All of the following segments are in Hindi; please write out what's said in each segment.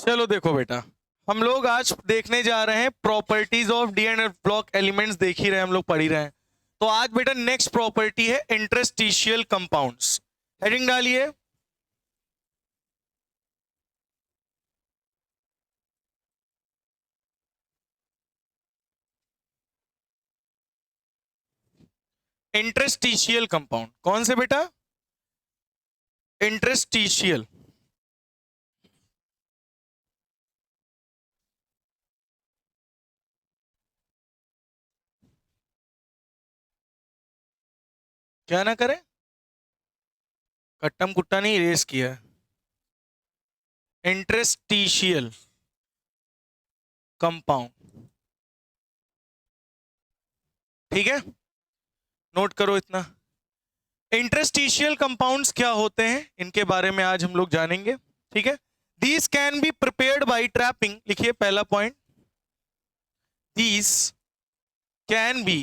चलो देखो बेटा, हम लोग आज देखने जा रहे हैं properties of D and F block elements. देख ही रहे हैं हम लोग, पढ़ ही रहे हैं। तो आज बेटा नेक्स्ट प्रॉपर्टी है इंटरस्टिशियल कंपाउंड्स। हेडिंग डालिए। इंटरस्टिशियल कंपाउंड कौन से बेटा? इंटरस्टिशियल। क्या ना करें? कट्टम कुट्टा नहीं इरेज किया है। इंटरस्टिशियल कंपाउंड, ठीक है, नोट करो इतना। इंटरस्टिशियल कंपाउंड्स क्या होते हैं, इनके बारे में आज हम लोग जानेंगे, ठीक है। These can be prepared by trapping, लिखिए पहला point, these can be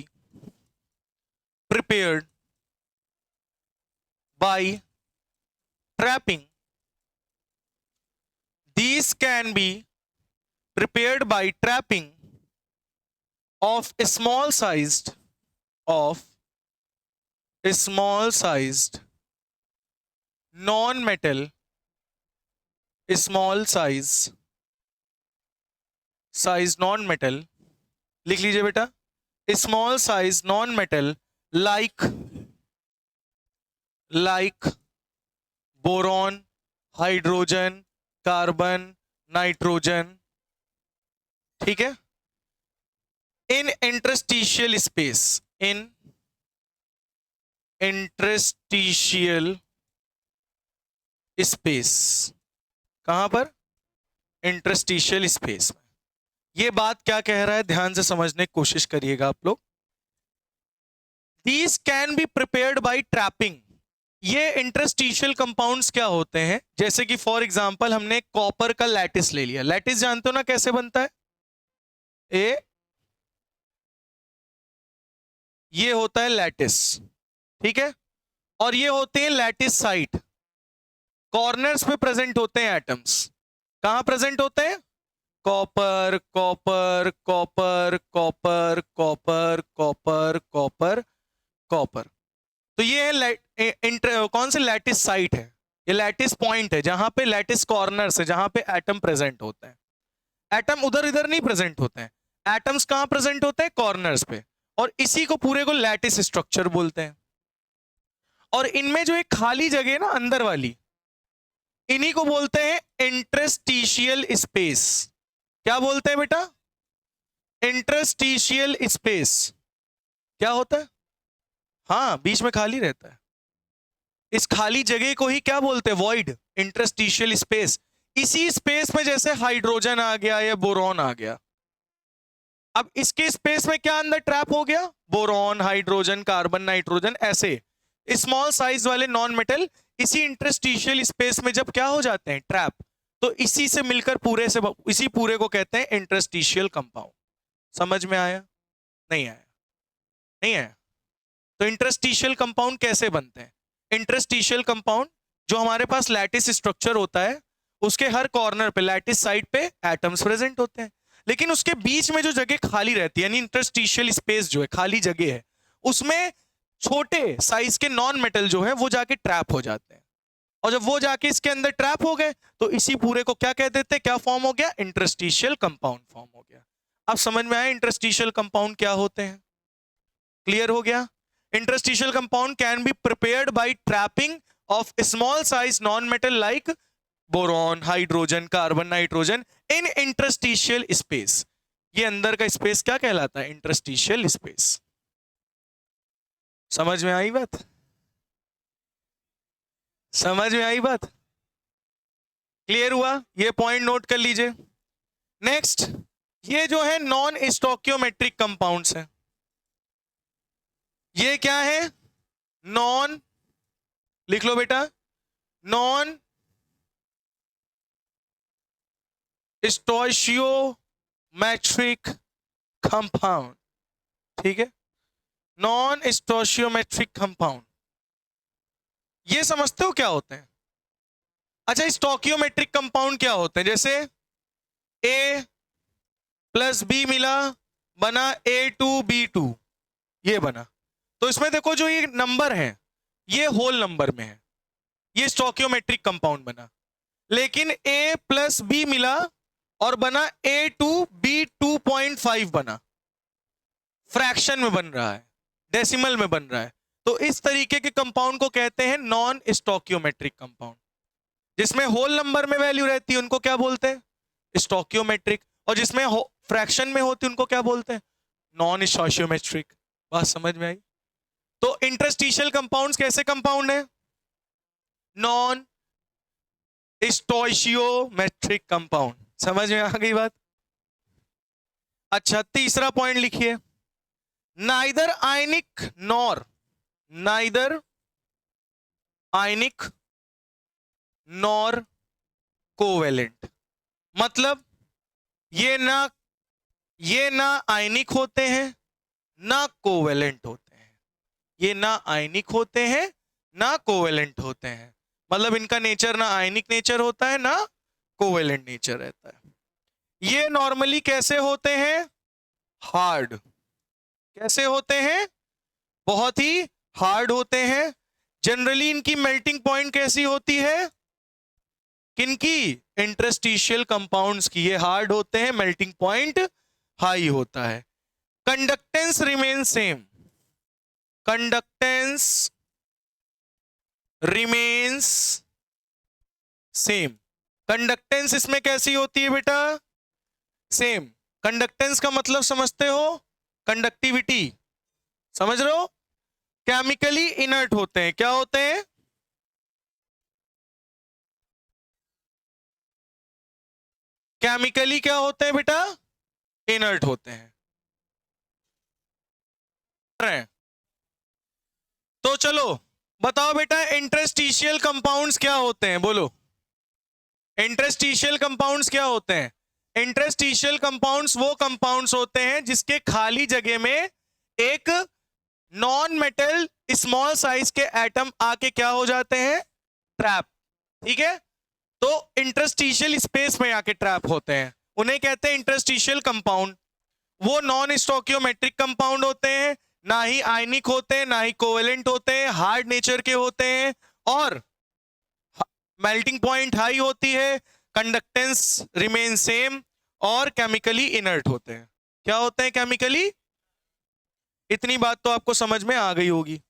prepared by trapping, these can be prepared by trapping of small sized non-metal, small size non-metal, लिख लीजिए बेटा, small size non-metal like boron, hydrogen, carbon, nitrogen, ठीक है। इन इंटरस्टिशियल स्पेस, इन इंटरस्टिशियल स्पेस, कहां पर? इंटरस्टिशियल स्पेस में। यह बात क्या कह रहा है, ध्यान से समझने की कोशिश करिएगा आप लोग। These can be prepared by trapping। ये इंटरस्टिशियल कंपाउंड्स क्या होते हैं, जैसे कि फॉर एग्जांपल हमने कॉपर का लैटिस ले लिया। लैटिस जानते हो ना कैसे बनता है? ये होता है लैटिस, ठीक है। और ये होते हैं लैटिस साइट, कॉर्नर्स पे प्रेजेंट होते हैं एटम्स। कहां प्रेजेंट होते हैं? Copper copper copper copper copper copper copper copper. तो ये है कौन से लैटिस साइट है, ये लैटिस पॉइंट है, जहां पे लैटिस कॉर्नर्स है, जहां पे एटम प्रेजेंट होते हैं। एटम उधर इधर नहीं प्रेजेंट होते हैं, एटम्स कहां प्रेजेंट होते हैं? कॉर्नर्स पे। और इसी को पूरे को लैटिस स्ट्रक्चर बोलते हैं। और इनमें जो एक खाली जगह है ना अंदर वाली, इन्हीं को बोलते हैं इंटरस्टिशियल स्पेस। क्या बोलते हैं बेटा? Interstitial space. क्या होता है? हाँ, बीच में खाली रहता है। इस खाली जगह को ही क्या बोलते हैं? Void, interstitial space. इसी स्पेस में जैसे हाइड्रोजन आ गया या बोरॉन आ गया, अब इसके स्पेस में क्या अंदर ट्रैप हो गया? बोरॉन, हाइड्रोजन, कार्बन, नाइट्रोजन, ऐसे स्मॉल साइज वाले नॉन मेटल इसी इंटरस्टिशियल स्पेस में जब क्या हो जाते हैं? ट्रैप। तो इसी से मिलकर पूरे से, इसी पूरे को कहते हैं इंटरस्टिशियल कंपाउंड। समझ में आया? नहीं आया? नहीं आया? तो इंटरस्टिशियल कंपाउंड कैसे बनते हैं? इंटरस्टिशियल कंपाउंड, जो हमारे पास लैटिस स्ट्रक्चर होता है, उसके हर कॉर्नर पे, लैटिस साइड पे एटम्स प्रेजेंट होते हैं, लेकिन उसके बीच में जो जगह खाली रहती है, यानी इंटरस्टिशियल स्पेस जो है, खाली जगह है, उसमें छोटे साइज के नॉन मेटल जो है वो जाके ट्रैप हो जाते हैं। और जब वो जाके इसके अंदर ट्रैप हो गए तो इसी पूरे को क्या कह देते हैं? क्या फॉर्म हो गया? इंटरस्टिशियल कंपाउंड फॉर्म हो गया। अब समझ में आया इंटरस्टिशियल कंपाउंड क्या होते हैं? क्लियर हो गया? Interstitial compound can be prepared by trapping of small size non-metal like boron, hydrogen, carbon, nitrogen in interstitial space। ये अंदर का स्पेस क्या कहलाता है? Interstitial space. समझ में आई बात? समझ में आई बात? क्लियर हुआ? ये पॉइंट नोट कर लीजिए। नेक्स्ट, ये जो है नॉन स्टोकियोमेट्रिक कंपाउंड्स हैं। ये क्या है? नॉन, लिख लो बेटा, नॉन स्टोइशियोमेट्रिक कंपाउंड, ठीक है। नॉन स्टोइशियोमेट्रिक कंपाउंड, ये समझते हो क्या होते हैं? अच्छा, स्टोकियोमेट्रिक कंपाउंड क्या होते हैं? जैसे ए प्लस बी मिला, बना A2B2, ये बना। तो इसमें देखो जो ये नंबर है ये होल नंबर में है, ये स्टोकियोमेट्रिक कंपाउंड बना। लेकिन A प्लस बी मिला और बना A2B2.5 बना, फ्रैक्शन में बन रहा है, डेसिमल में बन रहा है। तो इस तरीके के कंपाउंड को कहते हैं नॉन स्टोकियोमेट्रिक कंपाउंड। जिसमें होल नंबर में वैल्यू रहती है उनको क्या बोलते हैं? स्टोकियोमेट्रिक। और जिसमें फ्रैक्शन में होती है उनको क्या बोलते हैं? नॉन स्टोकियोमेट्रिक। बात समझ में आई? तो इंटरस्टिशियल कंपाउंड्स कैसे कंपाउंड है? Non स्टोइशियोमेट्रिक compound. समझ में आ गई बात? अच्छा, तीसरा पॉइंट लिखिए, नाइदर आयनिक नॉर कोवेलेंट। मतलब ये ना आयनिक होते हैं ना कोवेलेंट होते हैं, ये ना आयनिक होते हैं ना कोवेलेंट होते हैं। मतलब इनका नेचर ना आयनिक नेचर होता है ना कोवेलेंट नेचर रहता है। ये नॉर्मली कैसे होते हैं? हार्ड। कैसे होते हैं? बहुत ही हार्ड होते हैं। जनरली इनकी मेल्टिंग पॉइंट कैसी होती है? किनकी? इंटरस्टिशियल कंपाउंड्स की। ये हार्ड होते हैं, मेल्टिंग पॉइंट हाई होता है। Conductance remain same, conductance remains same. Conductance इसमें कैसी होती है बेटा? सेम। कंडक्टेंस का मतलब समझते हो? कंडक्टिविटी, समझ रहे हो? केमिकली इनर्ट होते हैं। क्या होते हैं? केमिकली क्या होते हैं बेटा? इनर्ट होते हैं। तो चलो बताओ बेटा, इंटरस्टिशियल कंपाउंड्स क्या होते हैं? बोलो, इंटरस्टिशियल कंपाउंड्स क्या होते हैं? इंटरस्टिशियल कंपाउंड्स वो कंपाउंड्स होते हैं जिसके खाली जगह में एक नॉन मेटल स्मॉल साइज के एटम आके क्या हो जाते हैं? ट्रैप। ठीक है? तो इंटरस्टिशियल स्पेस में आके ट्रैप होते हैं, उन्हें कहते हैं इंटरस्टिशियल कंपाउंड। वो नॉन स्टोकियोमेट्रिक कंपाउंड होते हैं, ना ही आयनिक होते हैं ना ही कोवेलेंट होते हैं, हार्ड नेचर के होते हैं और मेल्टिंग पॉइंट हाई होती है, कंडक्टेंस रिमेन सेम और केमिकली इनर्ट होते हैं। क्या होते हैं? केमिकली। इतनी बात तो आपको समझ में आ गई होगी।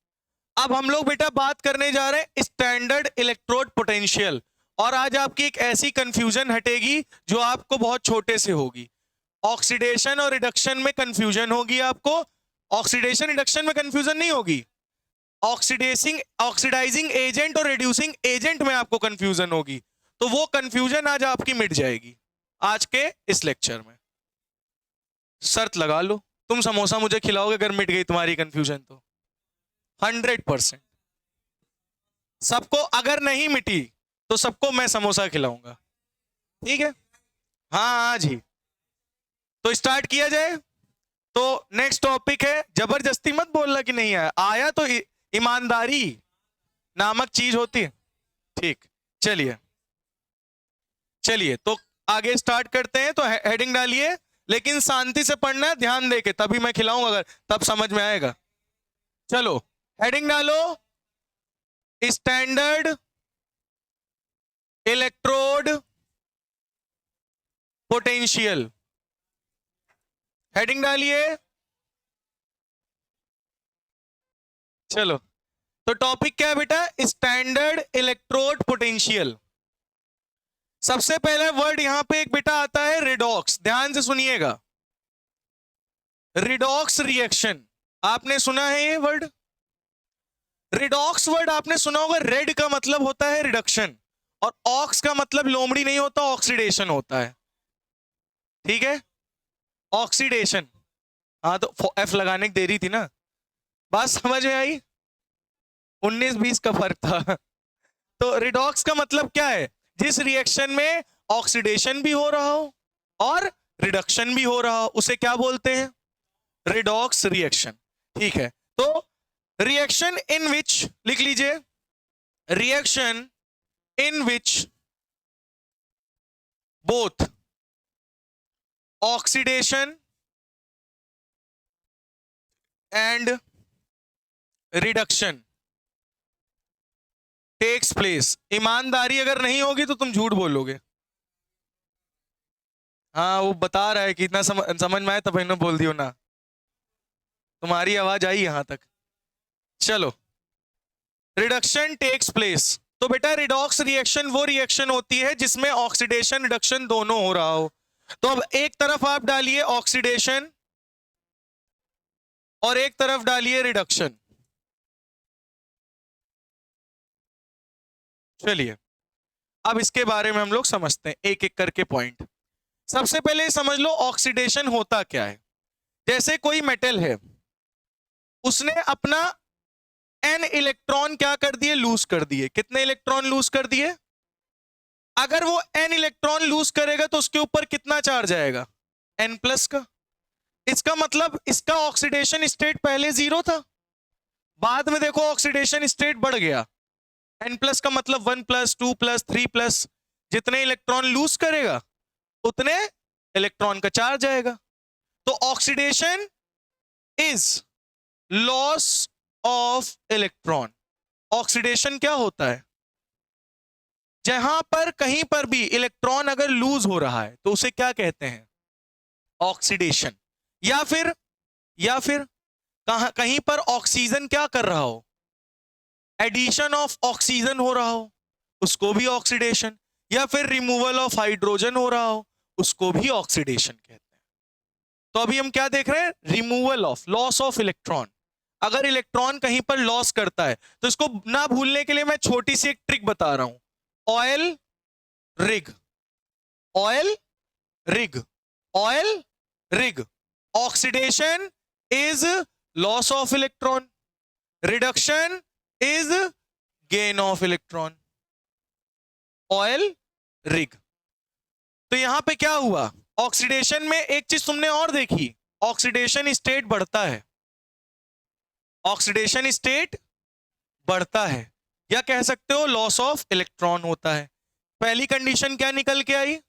अब हम लोग बेटा बात करने जा रहे हैं स्टैंडर्ड इलेक्ट्रोड पोटेंशियल। और आज आपकी एक ऐसी कंफ्यूजन हटेगी जो आपको बहुत छोटे से होगी। ऑक्सीडेशन और रिडक्शन में कंफ्यूजन होगी आपको। ऑक्सीडेशन रिडक्शन में कंफ्यूजन नहीं होगी, ऑक्सीडाइजिंग एजेंट और रिड्यूसिंग एजेंट में आपको कंफ्यूजन होगी। तो वो कंफ्यूजन आज आपकी मिट जाएगी आज के इस लेक्चर में। शर्त लगा लो, तुम समोसा मुझे खिलाओगे अगर मिट गई तुम्हारी कंफ्यूजन तो? 100%। सबको अगर नहीं मिटी तो सबको मैं समोसा खिलाऊंगा। ठीक है? हाँ हाँ जी। तो स्टार्ट किया जाए। तो नेक्स्ट टॉपिक है, जबरदस्ती मत बोलना कि नहीं आया, आया तो ईमानदारी नामक चीज होती है। ठीक, चलिए तो आगे स्टार्ट करते हैं। तो हेडिंग डालिए, लेकिन शांति से पढ़ना है, ध्यान देके, तभी मैं खिलाऊंगा, अगर तब समझ में आएगा। चलो हेडिंग डालो, स्टैंडर्ड इलेक्ट्रोड पोटेंशियल। हेडिंग डालिए। चलो, तो टॉपिक क्या है बेटा? Standard electrode potential. सबसे पहले वर्ड यहां पे एक बेटा आता है रिडॉक्स। ध्यान से सुनिएगा, रिडॉक्स रिएक्शन। आपने सुना है ये वर्ड? रिडॉक्स वर्ड आपने सुना होगा। रेड का मतलब होता है रिडक्शन और ऑक्स का मतलब लोमड़ी नहीं होता, ऑक्सीडेशन होता है। ठीक है? ऑक्सीडेशन। हाँ, तो एफ लगाने की देरी थी ना। बात समझ में आई? 19-20 का फर्क था। तो रिडॉक्स का मतलब क्या है? जिस रिएक्शन में ऑक्सीडेशन भी हो रहा हो और रिडक्शन भी हो रहा हो, उसे क्या बोलते हैं? Redox reaction. ठीक है? तो रिएक्शन इन विच, लिख लीजिए, reaction in which both oxidation and reduction takes place. ईमानदारी अगर नहीं होगी तो तुम झूठ बोलोगे। हाँ वो बता रहा है कि इतना समझ में आया तब इन्होंने बोल दियो ना, तुम्हारी आवाज आई यहां तक। चलो, रिडक्शन टेक्स प्लेस। तो बेटा रिडॉक्स रिएक्शन वो रिएक्शन होती है जिसमें ऑक्सीडेशन रिडक्शन दोनों हो रहा हो। तो अब एक तरफ आप डालिए ऑक्सीडेशन और एक तरफ डालिए रिडक्शन। चलिए अब इसके बारे में हम लोग समझते हैं एक एक करके पॉइंट। सबसे पहले समझ लो ऑक्सीडेशन होता क्या है। जैसे कोई मेटल है, उसने अपना n इलेक्ट्रॉन क्या कर दिए, लूज कर दिए। कितने इलेक्ट्रॉन लूज कर दिए? अगर वो n इलेक्ट्रॉन लूज करेगा तो उसके ऊपर कितना चार्ज आएगा, n प्लस का। इसका मतलब इसका ऑक्सीडेशन स्टेट पहले 0 था, बाद में देखो ऑक्सीडेशन स्टेट बढ़ गया। n प्लस का मतलब 1 प्लस 2 प्लस 3 प्लस, जितने इलेक्ट्रॉन लूज करेगा उतने इलेक्ट्रॉन का चार्ज आएगा। तो oxidation is loss of electron. Oxidation क्या होता है? जहां पर कहीं पर भी इलेक्ट्रॉन अगर लूज हो रहा है तो उसे क्या कहते हैं, ऑक्सीडेशन। या फिर कहीं पर ऑक्सीजन क्या कर रहा हो, एडिशन ऑफ ऑक्सीजन हो रहा हो, उसको भी ऑक्सीडेशन। या फिर रिमूवल ऑफ हाइड्रोजन हो रहा हो, उसको भी ऑक्सीडेशन कहते हैं। तो अभी हम क्या देख रहे हैं, removal of, loss of electron. अगर इलेक्ट्रॉन कहीं पर लॉस करता है तो इसको ना भूलने के लिए मैं छोटी सी एक ट्रिक बता रहा हूं। Oil rig, oil rig, oil rig. Oxidation is loss of electron, reduction is gain of electron. Oil rig. तो यहां पे क्या हुआ, ऑक्सीडेशन में एक चीज तुमने और देखी, ऑक्सीडेशन स्टेट बढ़ता है, ऑक्सीडेशन स्टेट बढ़ता है, या कह सकते हो लॉस ऑफ इलेक्ट्रॉन होता है। पहली कंडीशन क्या निकल के आई,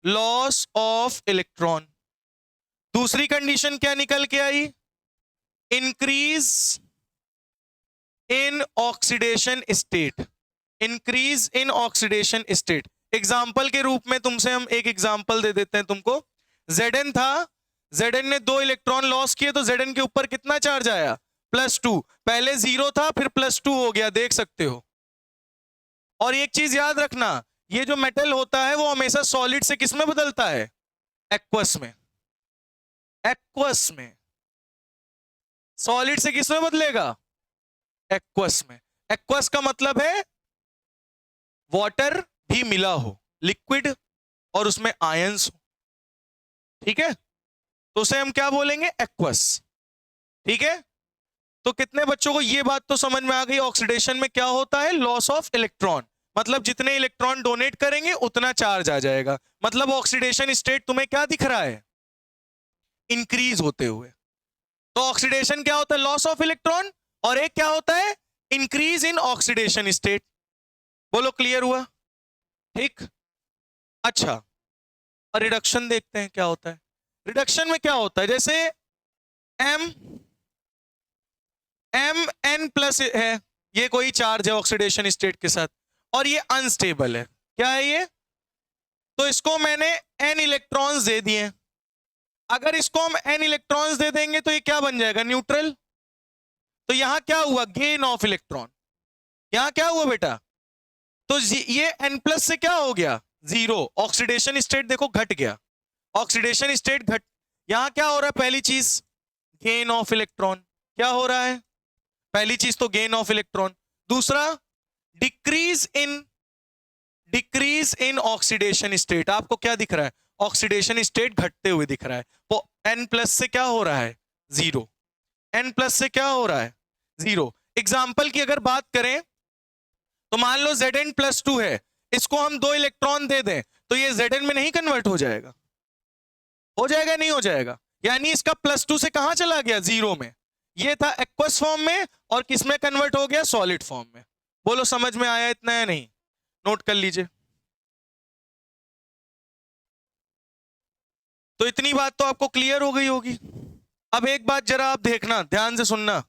लॉस ऑफ इलेक्ट्रॉन। दूसरी कंडीशन क्या निकल के आई, increase in oxidation state, increase in oxidation state. Example के रूप में तुमसे हम एक एग्जाम्पल दे देते हैं तुमको। Zn था, Zn ने 2 इलेक्ट्रॉन लॉस किए तो Zn के ऊपर कितना चार्ज आया, +2। पहले 0 था फिर +2 हो गया, देख सकते हो। और एक चीज याद रखना, ये जो मेटल होता है वो हमेशा सॉलिड से किस में बदलता है, एक्वस में। एक्वस में, सॉलिड से किस में बदलेगा, एक्वस में। एक्वस का मतलब है वाटर भी मिला हो, लिक्विड, और उसमें आयंस हो, ठीक है। तो उसे हम क्या बोलेंगे, एक्वस, ठीक है। तो कितने बच्चों को ये बात तो समझ में आ गई, ऑक्सीडेशन में क्या होता है, लॉस ऑफ इलेक्ट्रॉन। मतलब जितने इलेक्ट्रॉन डोनेट करेंगे उतना चार्ज आ जाएगा। मतलब ऑक्सीडेशन स्टेट तुम्हें क्या दिख रहा है, इंक्रीज होते हुए। तो ऑक्सीडेशन क्या होता है, लॉस ऑफ इलेक्ट्रॉन, और एक क्या होता है, इंक्रीज इन ऑक्सीडेशन स्टेट। बोलो क्लियर हुआ, ठीक। अच्छा, और रिडक्शन देखते हैं क्या होता है। रिडक्शन में क्या होता है, जैसे Mn+ है, ये कोई चार्ज है ऑक्सीडेशन स्टेट के साथ, और ये अनस्टेबल है। क्या है ये, तो इसको मैंने n इलेक्ट्रॉन्स दे दिए। अगर इसको हम n इलेक्ट्रॉन्स दे देंगे तो ये क्या बन जाएगा, न्यूट्रल। तो यहां क्या हुआ, गेन ऑफ इलेक्ट्रॉन। यहां क्या हुआ बेटा, तो ये n+ से क्या हो गया, 0। ऑक्सीडेशन स्टेट देखो घट गया, ऑक्सीडेशन स्टेट घट। यहां क्या हो रहा है, पहली चीज गेन ऑफ इलेक्ट्रॉन। क्या हो रहा है, पहली चीज तो गेन ऑफ इलेक्ट्रॉन। दूसरा डिक्रीज इन ऑक्सीडेशन स्टेट। आपको क्या दिख रहा है, ऑक्सीडेशन स्टेट घटते हुए दिख रहा है। तो n+ से क्या हो रहा है, 0। n+ से क्या हो रहा है, 0। एग्जाम्पल की अगर बात करें तो मान लो Zn+2 है, इसको हम 2 इलेक्ट्रॉन दे दें तो ये Zn में नहीं कन्वर्ट हो जाएगा, हो जाएगा नहीं हो जाएगा। यानी इसका +2 से कहां चला गया, 0 में। ये था एक्वस फॉर्म में, और किस में कन्वर्ट हो गया, सॉलिड फॉर्म में। बोलो समझ में आया इतना या नहीं, नोट कर लीजिए। तो इतनी बात तो आपको क्लियर हो गई होगी। अब एक बात जरा आप देखना, ध्यान से सुनना,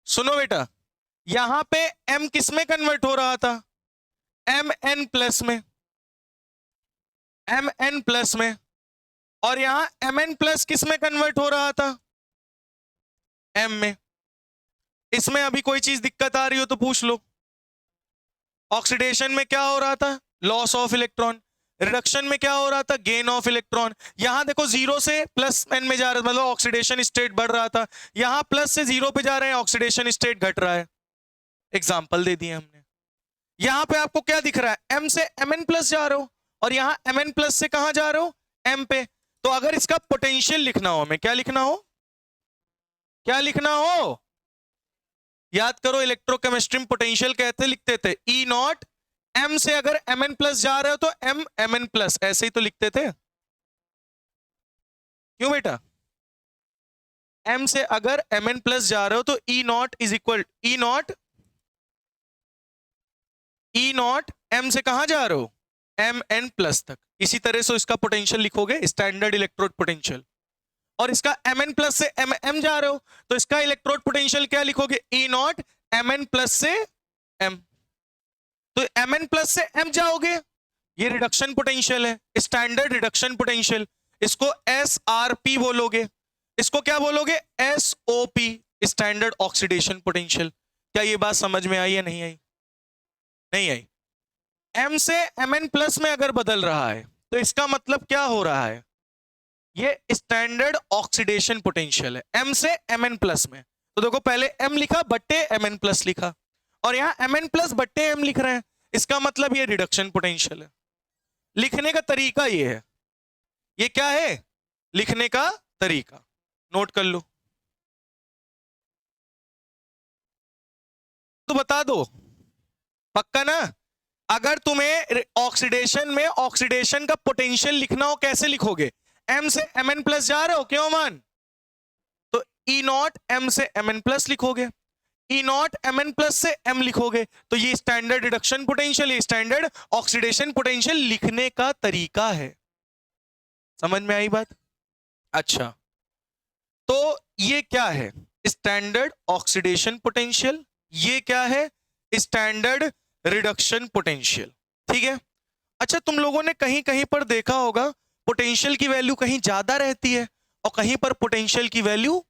सुनो बेटा, यहां पे m किस में कन्वर्ट हो रहा था? mn प्लस में, mn प्लस में। और यहां mn प्लस किस में कन्वर्ट हो रहा था? m में। इसमें अभी कोई चीज दिक्कत आ रही हो तो पूछ लो। ऑक्सीडेशन में क्या हो रहा था? Loss of electron. रिडक्शन में क्या हो रहा था? Gain of electron. यहां देखो जीरो से प्लस एन में जा रहा था, मतलब ऑक्सीडेशन स्टेट बढ़ रहा था। यहां प्लस से जीरो पे जा रहे हैं, ऑक्सीडेशन स्टेट घट रहा है। एग्जाम्पल दे दिए हमने। यहां पे आपको क्या दिख रहा है? एम से mn प्लस जा रहे हो, और यहां mn प्लस से कहां जा रहे हो? m पे। तो अगर इसका पोटेंशियल लिखना हो, हमें क्या लिखना हो? क्या लिखना हो? याद करो, इलेक्ट्रोकेमिस्ट्री में पोटेंशियल कहते लिखते थे ई नॉट m से अगर mn प्लस जा रहे हो तो m mn प्लस, ऐसे ही तो लिखते थे। क्यों बेटा? m से अगर mn प्लस जा रहे हो तो E naught is equal E naught m से कहां जा रहे हो? mn प्लस तक। इसी तरह से इसका पोटेंशियल लिखोगे, स्टैंडर्ड इलेक्ट्रोड पोटेंशियल। और इसका mn प्लस से m जा रहे हो तो इसका इलेक्ट्रोड पोटेंशियल क्या लिखोगे? ई नॉट mn प्लस से m। तो mn प्लस से m जाओगे, ये रिडक्शन पोटेंशियल है, स्टैंडर्ड रिडक्शन पोटेंशियल। इसको SRP बोलोगे। इसको क्या बोलोगे? SOP, standard oxidation potential. क्या ये बात समझ में आई या नहीं आई? नहीं आई। m से mn प्लस में अगर बदल रहा है तो इसका मतलब क्या हो रहा है? ये स्टैंडर्ड ऑक्सीडेशन पोटेंशियल है, m से mn प्लस में। तो देखो, पहले m लिखा बट्टे mn प्लस लिखा, और यहां mn प्लस बट्टे m लिख रहे हैं, इसका मतलब ये रिडक्शन पोटेंशियल है। लिखने का तरीका ये है। ये क्या है? लिखने का तरीका। नोट कर लो तो बता दो, पक्का ना? अगर तुम्हें ऑक्सीडेशन में ऑक्सीडेशन का पोटेंशियल लिखना हो, कैसे लिखोगे? m से mn प्लस जा रहे हो, क्यों मान? तो ई नॉट m से mn प्लस लिखोगे, ई नॉट mn प्लस से m लिखोगे, तो ये स्टैंडर्ड रिडक्शन पोटेंशियल, ये स्टैंडर्ड ऑक्सीडेशन पोटेंशियल लिखने का तरीका है। समझ में आई बात? अच्छा, तो ये क्या है? Standard oxidation potential. ये क्या है? Standard reduction potential. ठीक है। अच्छा, तुम लोगों ने कहीं कहीं पर देखा होगा पोटेंशियल की वैल्यू कहीं ज्यादा रहती है और कहीं पर पोटेंशियल की वैल्यू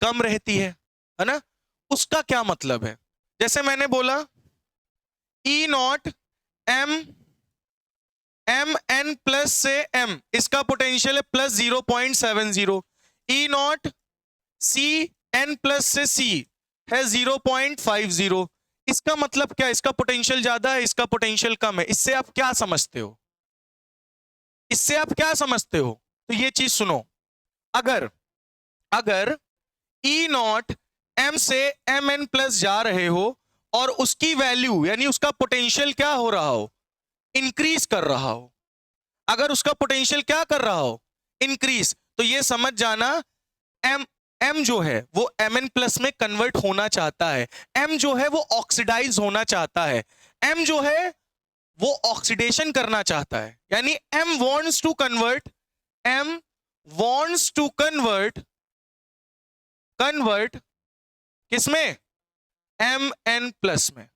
कम रहती है ना? उसका क्या मतलब है? जैसे मैंने बोला ई नॉट mn प्लस से m, इसका पोटेंशियल है plus 0.70। E not cn plus से c है 0.50। इसका मतलब क्या? इसका पोटेंशियल ज्यादा है, इसका पोटेंशियल कम है। इससे आप क्या समझते हो? इससे आप क्या समझते हो? तो ये चीज सुनो, अगर ई नॉट m से mn प्लस जा रहे हो और उसकी वैल्यू यानी उसका पोटेंशियल क्या हो रहा हो? इंक्रीज कर रहा हो। अगर उसका पोटेंशियल क्या कर रहा हो? इंक्रीज, तो ये समझ जाना m जो है वो mn प्लस में कन्वर्ट होना चाहता है। m जो है वो ऑक्सीडाइज होना चाहता है। m जो है वो ऑक्सीडेशन करना चाहता है, यानी m wants to convert किसमें? mn प्लस में।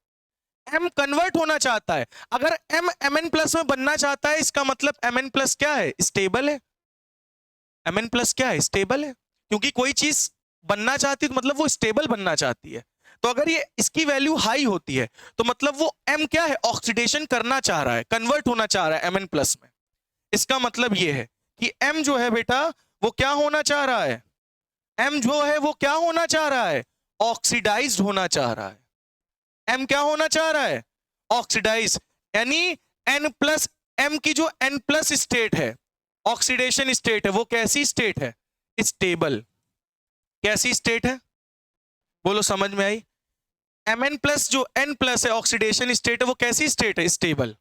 m कन्वर्ट होना चाहता है। अगर m mn प्लस में बनना चाहता है, इसका मतलब mn प्लस क्या है? स्टेबल है। mn प्लस क्या है? स्टेबल है। क्योंकि कोई चीज बनना चाहती है तो मतलब वो स्टेबल बनना चाहती है। तो अगर ये इसकी वैल्यू हाई होती है तो मतलब वो m क्या है? ऑक्सीडेशन करना चाह रहा है, कन्वर्ट होना चाह रहा है mn प्लस में। इसका मतलब ये है कि m जो है बेटा वो क्या होना चाह रहा है? m जो है वो क्या होना चाह रहा है? ऑक्सीडाइज्ड होना चाह रहा है। m क्या होना चाह रहा है? ऑक्सीडाइज, यानी n प्लस m की जो n प्लस स्टेट है, ऑक्सीडेशन स्टेट है, वो कैसी स्टेट है? स्टेबल। कैसी स्टेट है? बोलो, समझ में आई? mn प्लस जो n प्लस है ऑक्सीडेशन स्टेट है, वो कैसी स्टेट है? स्टेबल।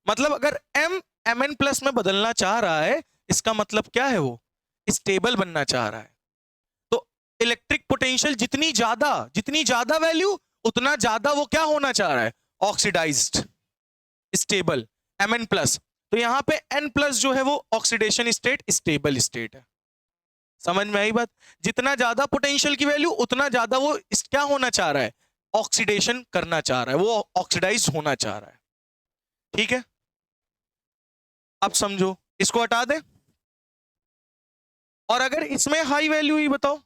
मतलब अगर m mn प्लस में बदलना चाह रहा है, इसका मतलब क्या है? वो स्टेबल बनना चाह रहा है। तो इलेक्ट्रिक पोटेंशियल जितनी ज्यादा वैल्यू, उतना ज्यादा वो क्या होना चाह रहा है? Oxidized, stable, mn plus. तो यहां पे N+ जो है वो ऑक्सीडेशन स्टेट स्टेबल स्टेट है। समझ में आई बात? जितना ज्यादा पोटेंशियल की वैल्यू उतना ज्यादा वो क्या होना चाह रहा है, ऑक्सीडेशन करना चाह रहा है, वो ऑक्सीडाइज होना चाह रहा है। ठीक है, अब समझो, इसको हटा दे। और अगर इसमें हाई वैल्यू ही बताओ,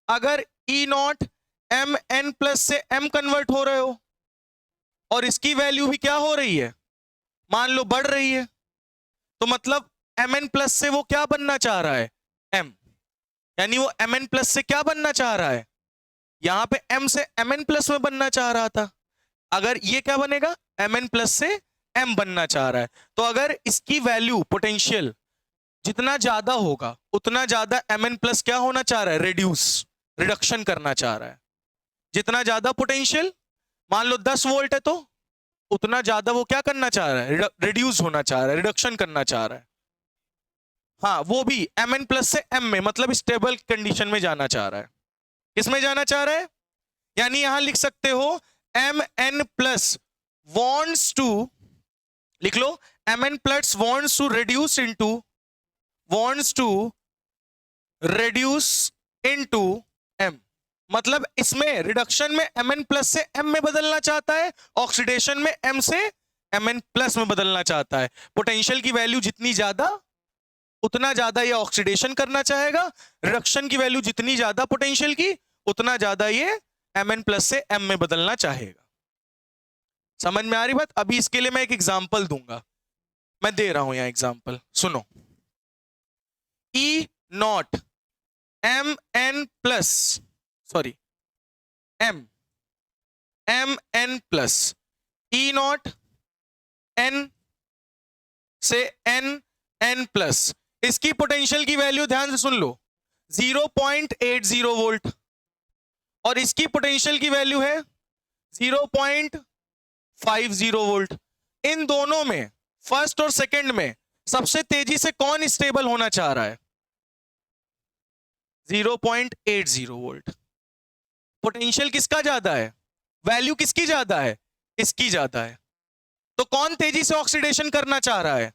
अगर E0 Mn+ से M कन्वर्ट हो रहे हो और इसकी वैल्यू भी क्या हो रही है, मान लो बढ़ रही है, तो मतलब Mn+ से वो क्या बनना चाह रहा है, M, यानी वो Mn+ से क्या बनना चाह रहा है, यहां पे M से Mn+ में बनना चाह रहा था, अगर ये क्या बनेगा, Mn+ से M बनना चाह रहा है। तो अगर इसकी वैल्यू पोटेंशियल जितना ज्यादा होगा उतना ज्यादा Mn+ क्या होना चाह रहा है, रिडक्शन करना चाह रहा है। जितना ज्यादा पोटेंशियल, मान लो 10 वोल्ट है, तो उतना ज्यादा वो क्या करना चाह रहा है, रिड्यूस होना चाह रहा है, रिडक्शन करना चाह रहा है। हाँ, वो भी Mn+ से M में, मतलब स्टेबल कंडीशन में जाना चाह रहा है। किसमें जाना चाह रहा है, यानी यहां लिख सकते हो Mn+ wants to, लिख लो Mn+ wants to reduce into M, मतलब इसमें रिडक्शन में Mn+ से M में बदलना चाहता है, ऑक्सीडेशन में M से Mn+ में बदलना चाहता है। पोटेंशियल की वैल्यू जितनी ज्यादा उतना ज्यादा ये ऑक्सीडेशन करना चाहेगा, रिडक्शन की वैल्यू जितनी ज्यादा पोटेंशियल की उतना ज्यादा ये Mn+ से M में बदलना चाहेगा। समझ में आ रही बात? अभी इसके लिए मैं एक एग्जांपल दूंगा, मैं दे रहा हूं यहां एग्जांपल, सुनो। E0 Mn+, sorry M, Mn+, E0 N से N+, इसकी पोटेंशियल की वैल्यू ध्यान से सुन लो 0.80 वोल्ट, और इसकी पोटेंशियल की वैल्यू है 0.50 वोल्ट। इन दोनों में फर्स्ट और सेकंड में सबसे तेजी से कौन स्टेबल होना चाह रहा है, 0.80 वोल्ट। पोटेंशियल किसका ज्यादा है, वैल्यू किसकी ज्यादा है, इसकी ज्यादा है। तो कौन तेजी से ऑक्सीडेशन करना चाह रहा है,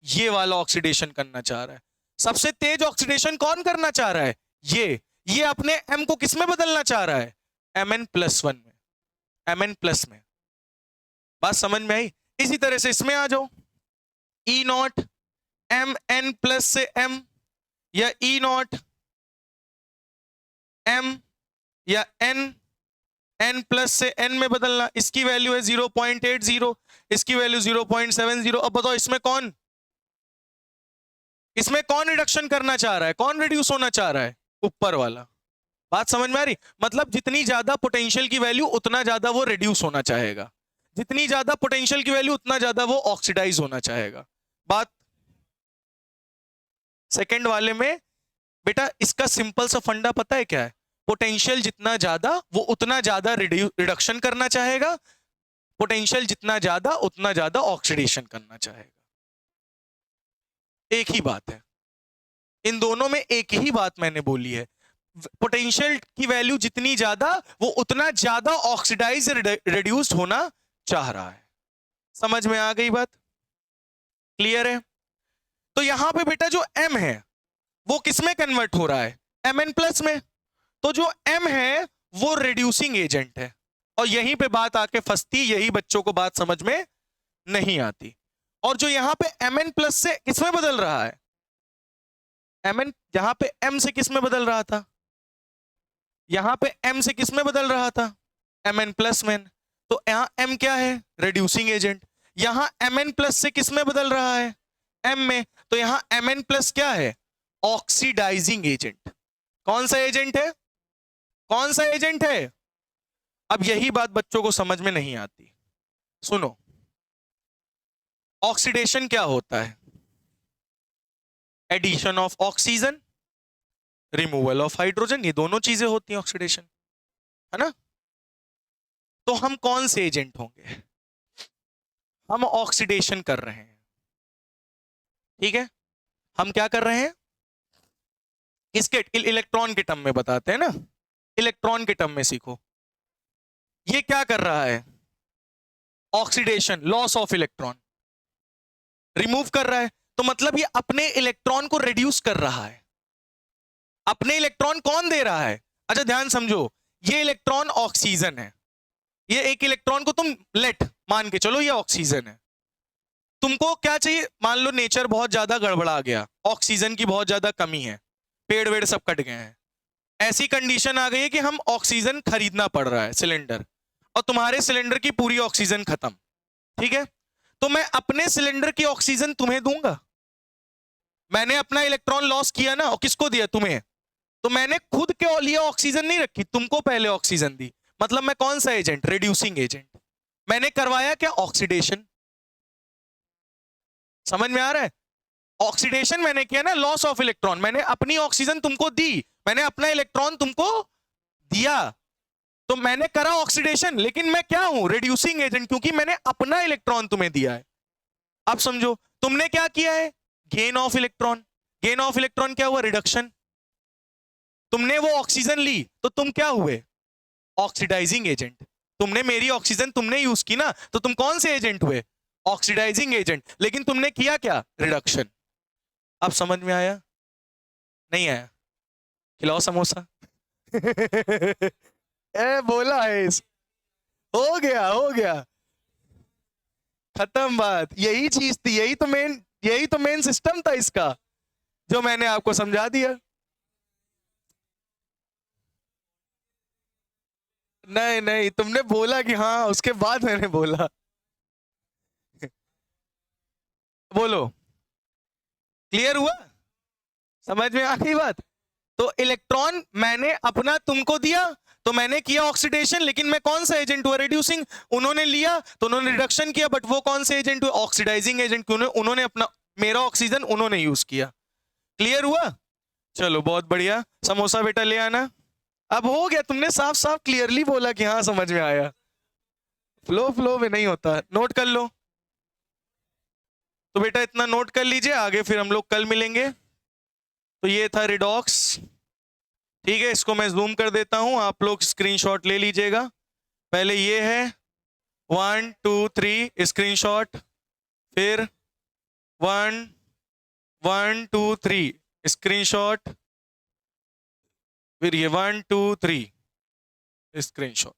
ये वाला ऑक्सीडेशन करना चाह रहा है। सबसे तेज ऑक्सीडेशन कौन करना चाह रहा है, ये अपने M को किस में बदलना चाह रहा है, Mn+1 में, Mn+ में। बात समझ में आई? इसी तरह से इसमें आ जाओ, E0 Mn+ से M, या E0 M या N+ से N में बदलना, इसकी वैल्यू है 0.80, इसकी वैल्यू 0.70। अब बताओ इसमें कौन रिडक्शन करना चाह रहा है, कौन रिड्यूस होना चाह रहा है, ऊपर वाला। बात समझ में आ रही? मतलब जितनी ज्यादा पोटेंशियल की वैल्यू उतना ज्यादा वो रिड्यूस होना चाहेगा, जितनी ज्यादा पोटेंशियल की वैल्यू उतना ज्यादा वो ऑक्सीडाइज होना चाहेगा। बात सेकंड वाले में बेटा इसका सिंपल सा फंडा पता है क्या है, पोटेंशियल जितना ज्यादा वो उतना ज्यादा रिडक्शन करना चाहेगा, पोटेंशियल जितना ज्यादा उतना ज्यादा ऑक्सीडेशन करना चाहेगा। एक ही बात है, इन दोनों में एक ही बात मैंने बोली है, पोटेंशियल की वैल्यू जितनी ज्यादा वो उतना ज्यादा ऑक्सीडाइज रिड्यूस्ड होना चाह रहा है। समझ में आ गई बात? क्लियर है? तो यहां पे बेटा जो M है वो किस में कन्वर्ट हो रहा है, Mn+ में। तो जो M है वो रिड्यूसिंग एजेंट है, और यहीं पे बात आके फंसती, यही बच्चों को बात समझ में नहीं आती। और जो यहां पे Mn+ से किस में बदल रहा है, यहां पे M से किस में बदल रहा था, यहां पे M से किस में बदल रहा था, Mn+ में। तो यहां M क्या है, रिड्यूसिंग एजेंट। यहां Mn+ से किस में बदल रहा है, M में। तो यहां Mn+ क्या है, ऑक्सीडाइजिंग एजेंट। कौन सा एजेंट है, कौन सा एजेंट है? अब यही बात बच्चों को समझ में नहीं आती। सुनो, ऑक्सीडेशन क्या होता है, addition of oxygen, removal of hydrogen, ये दोनों चीजें होती हैं ऑक्सीडेशन, है ना। तो हम कौन से एजेंट होंगे, हम ऑक्सीडेशन कर रहे हैं। ठीक है, हम क्या कर रहे हैं, इसके इलेक्ट्रॉन के टर्म में बताते हैं ना, इलेक्ट्रॉन के टर्म में सीखो। ये क्या कर रहा है, oxidation, loss of electron. Remove कर रहा है, तो मतलब ये अपने इलेक्ट्रॉन को रिड्यूस कर रहा है। अपने इलेक्ट्रॉन कौन दे रहा है? अच्छा ध्यान समझो, ये इलेक्ट्रॉन ऑक्सीजन है, ये एक इलेक्ट्रॉन को तुम लेट मान के चलो ये ऑक्सीजन है। तुमको क्या चाहिए? मान लो नेचर बहुत ज्यादा गड़बड़ा गया, ऑक्सीजन की बहुत ज्यादा कमी है, पेड़ वेड़ सब कट गए हैं, ऐसी कंडीशन आ गई है कि हम ऑक्सीजन खरीदना पड़ रहा है सिलेंडर, और तुम्हारे सिलेंडर की पूरी ऑक्सीजन खत्म। ठीक है, तो मैं अपने सिलेंडर की ऑक्सीजन तुम्हें दूंगा। मैंने अपना इलेक्ट्रॉन लॉस किया ना, और किसको दिया? तुम्हें। तो मैंने खुद के लिए ऑक्सीजन नहीं रखी, तुमको पहले ऑक्सीजन दी। मतलब मैं कौन सा एजेंट? Reducing agent. मैंने करवाया क्या? ऑक्सीडेशन। समझ में आ रहा है? ऑक्सीडेशन मैंने किया ना, लॉस ऑफ इलेक्ट्रॉन। मैंने अपनी ऑक्सीजन तुमको दी, मैंने अपना इलेक्ट्रॉन तुमको दिया, तो मैंने करा ऑक्सीडेशन। लेकिन मैं क्या हूं? रिड्यूसिंग एजेंट, क्योंकि मैंने अपना इलेक्ट्रॉन तुम्हें दिया है। अब समझो, तुमने क्या किया है? Gain of electron. Gain of electron क्या हुआ? रिडक्शन। तुमने वो ऑक्सीजन ली, तो तुम क्या हुए? Oxidizing agent. तुमने मेरी ऑक्सीजन तुमने यूज की ना, तो तुम कौन से एजेंट हुए? Oxidizing agent. लेकिन तुमने किया क्या? रिडक्शन। अब समझ में आया? नहीं आया? खिलाओ समोसा। ए बोला है हो गया, हो गया, खत्म बात। यही चीज थी, यही तो मेन सिस्टम था इसका, जो मैंने आपको समझा दिया। नहीं नहीं, तुमने बोला कि हाँ, उसके बाद मैंने बोला। बोलो, क्लियर हुआ? समझ में आ गई बात? तो इलेक्ट्रॉन मैंने अपना तुमको दिया, तो मैंने किया ऑक्सीडेशन, लेकिन मैं कौन सा एजेंट हुआ? रिड्यूसिंग। उन्होंने लिया तो उन्होंने रिडक्शन किया, बट वो कौन से एजेंट हुए? Oxidizing agent. उन्होंने अपना, मेरा ऑक्सीजन उन्होंने यूज किया। क्लियर हुआ? चलो बहुत बढ़िया। समोसा बेटा ले आना। अब हो गया, तुमने साफ साफ क्लियरली बोला कि हाँ समझ में आया। फ्लो फ्लो में नहीं होता, नोट कर लो। तो बेटा इतना नोट कर लीजिए, आगे फिर हम लोग कल मिलेंगे। तो ये था रिडॉक्स। ठीक है, इसको मैं जूम कर देता हूं, आप लोग स्क्रीनशॉट ले लीजिएगा। पहले ये है 1 2 3 स्क्रीनशॉट, फिर 1 1 2 3 स्क्रीनशॉट, फिर ये 1 2 3 स्क्रीनशॉट।